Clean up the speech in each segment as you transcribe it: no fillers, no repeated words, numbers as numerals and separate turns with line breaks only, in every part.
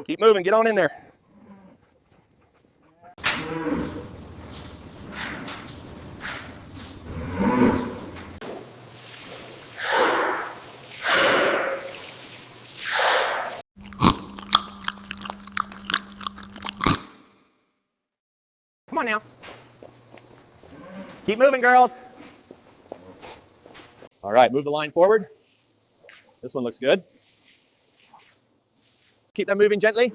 Keep moving, get on in there. Come on now. Keep moving, girls. All right, move the line forward. This one looks good. Keep them moving gently.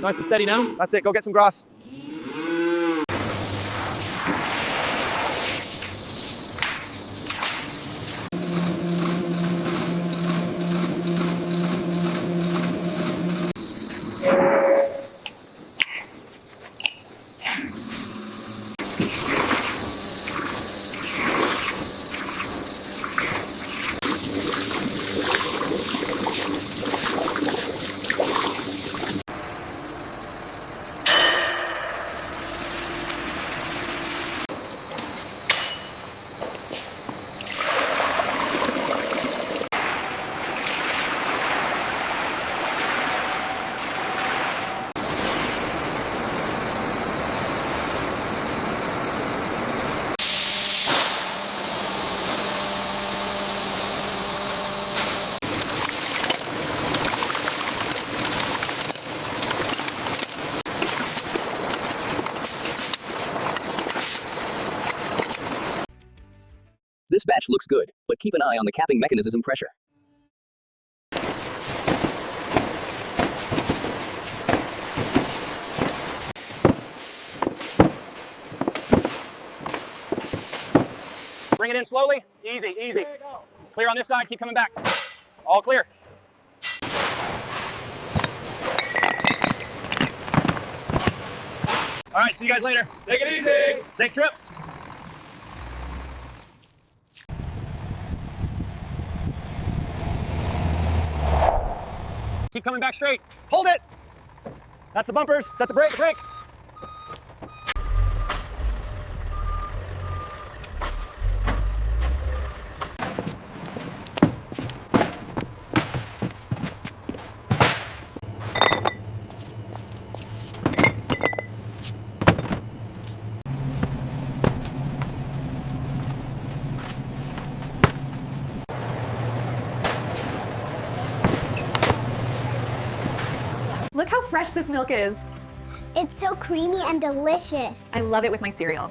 Nice and steady now. That's it, go get some grass.
This batch looks good, but keep an eye on the capping mechanism pressure.
Bring it in slowly. Easy, easy. Clear on this side, keep coming back. All clear. All right, see you guys later. Take it easy. Safe trip. Keep coming back straight. Hold it. That's the bumpers. Set the brake.
Look how fresh this milk is.
It's so creamy and delicious.
I love it with my cereal.